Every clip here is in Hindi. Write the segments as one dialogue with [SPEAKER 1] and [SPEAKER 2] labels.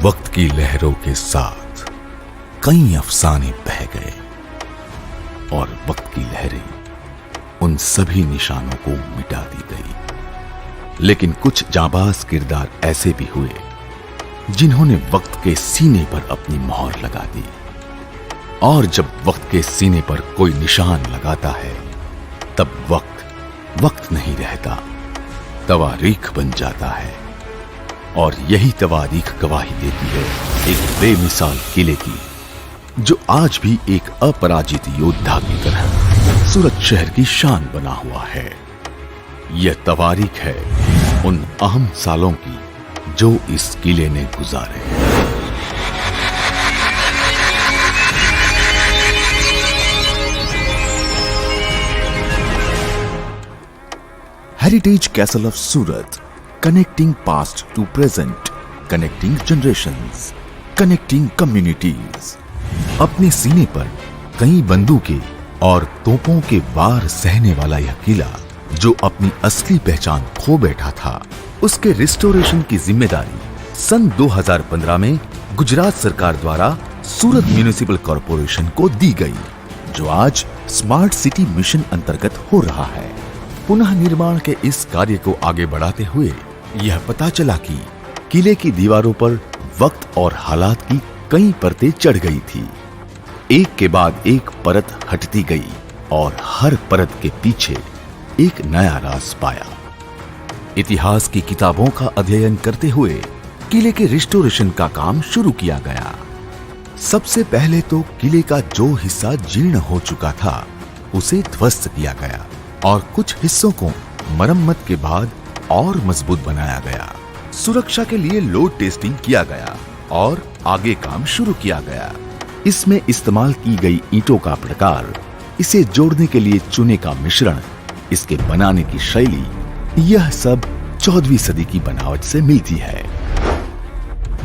[SPEAKER 1] वक्त की लहरों के साथ कई अफसाने बह गए और वक्त की लहरें उन सभी निशानों को मिटा दी गई। लेकिन कुछ जाबाज किरदार ऐसे भी हुए जिन्होंने वक्त के सीने पर अपनी मोहर लगा दी। और जब वक्त के सीने पर कोई निशान लगाता है तब वक्त नहीं रहता, तवारीख बन जाता है। और यही तवारीख गवाही देती है एक बेमिसाल किले की, जो आज भी एक अपराजित योद्धा की तरह सूरत शहर की शान बना हुआ है। यह तवारीख है उन अहम सालों की जो इस किले ने गुजारे।
[SPEAKER 2] Heritage Castle of Surat, connecting past to present, connecting generations, connecting communities। अपने सीने पर कई बंदूकें और तोपों के वार सहने वाला यह किला, जो अपनी असली पहचान खो बैठा था, उसके रिस्टोरेशन की जिम्मेदारी सन 2015 में गुजरात सरकार द्वारा सूरत म्युनिसिपल कॉरपोरेशन को दी गई, जो आज स्मार्ट सिटी मिशन अंतर्गत हो रहा है। पुनः निर्माण के इस कार्य को आगे बढ़ाते हुए यह पता चला कि किले की दीवारों पर वक्त और हालात की कई परतें चढ़ गई थी। एक के बाद एक परत हटती गई और हर परत के पीछे एक नया राज पाया। इतिहास की किताबों का अध्ययन करते हुए किले के रिस्टोरेशन का काम शुरू किया गया। सबसे पहले तो किले का जो हिस्सा जीर्ण हो चुका था उसे ध्वस्त किया गया और कुछ हिस्सों को मरम्मत के बाद और मजबूत बनाया गया। सुरक्षा के लिए लोड टेस्टिंग किया गया और आगे काम शुरू किया गया। इसमें इस्तेमाल की गई ईंटों का प्रकार, इसे जोड़ने के लिए चूने का मिश्रण, इसके बनाने की शैली, यह सब 14वीं सदी की बनावट से मिलती है।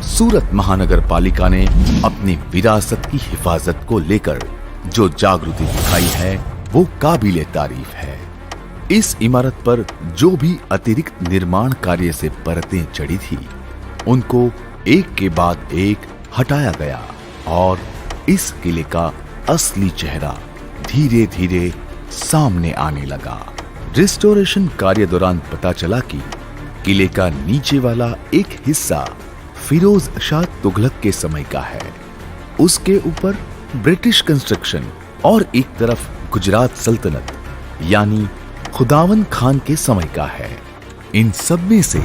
[SPEAKER 2] सूरत महानगर पालिका ने अपनी विरासत की हिफाजत को लेकर जो जागृति दिखाई है वो काबिले तारीफ है। इस इमारत पर जो भी अतिरिक्त निर्माण कार्य से परतें चढ़ी थी उनको एक के बाद एक हटाया गया और इस किले का असली चेहरा धीरे धीरे सामने आने लगा। रिस्टोरेशन कार्य दौरान पता चला कि किले का नीचे वाला एक हिस्सा फिरोज शाह तुगलक के समय का है, उसके ऊपर ब्रिटिश कंस्ट्रक्शन और एक तरफ गुजरात सल्तनत यानी खुदावन खान के समय का है। इन सब में से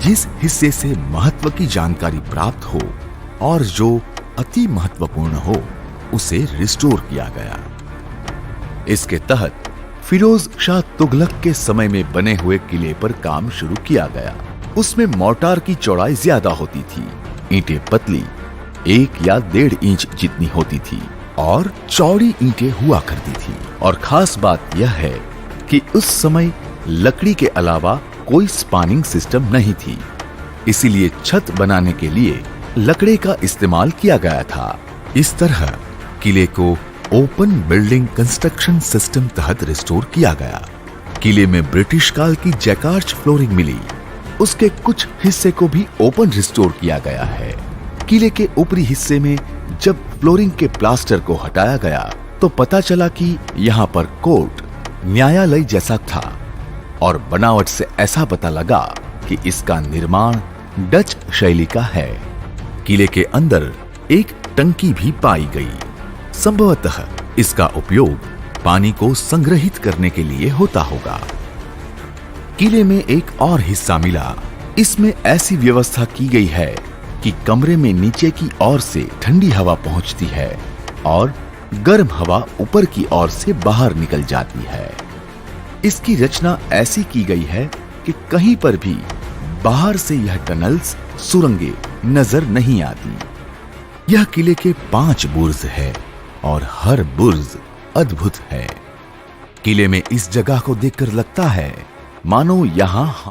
[SPEAKER 2] जिस हिस्से से महत्व की जानकारी प्राप्त हो और जो अति महत्वपूर्ण हो उसे रिस्टोर किया गया। इसके तहत फिरोज शाह तुगलक के समय में बने हुए किले पर काम शुरू किया गया। उसमें मोर्टार की चौड़ाई ज्यादा होती थी, ईंटें पतली 1 या 1.5 इंच जितनी होती थी और चौड़ी ईंटें हुआ करती थी। और खास बात यह है कि उस समय लकड़ी के अलावा कोई स्पानिंग सिस्टम नहीं थी, इसीलिए छत बनाने के लिए लकड़ी का इस्तेमाल किया गया था। इस तरह किले को ओपन बिल्डिंग कंस्ट्रक्शन सिस्टम तहत रिस्टोर किया गया। किले में ब्रिटिश काल की जैकार्ड फ्लोरिंग मिली, उसके कुछ हिस्से को भी ओपन रिस्टोर किया गया है। किले के ऊपरी हिस्से में जब फ्लोरिंग के प्लास्टर को हटाया गया तो पता चला कि यहाँ पर कोर्ट न्यायालय जैसा था और बनावट से ऐसा पता लगा कि इसका निर्माण डच शैली का है। किले के अंदर एक टंकी भी पाई गई, संभवतः इसका उपयोग पानी को संग्रहित करने के लिए होता होगा। किले में एक और हिस्सा मिला, इसमें ऐसी व्यवस्था की गई है कि कमरे में नीचे की ओर से ठंडी हवा पहुंचती है और गर्म हवा ऊपर की ओर से बाहर निकल जाती है। इसकी रचना ऐसी की गई है कि कहीं पर भी बाहर से यह टनल्स, सुरंगें नजर नहीं आती। यह किले के 5 बुर्ज है और हर बुर्ज अद्भुत है। किले में इस जगह को देखकर लगता है मानो यहाँ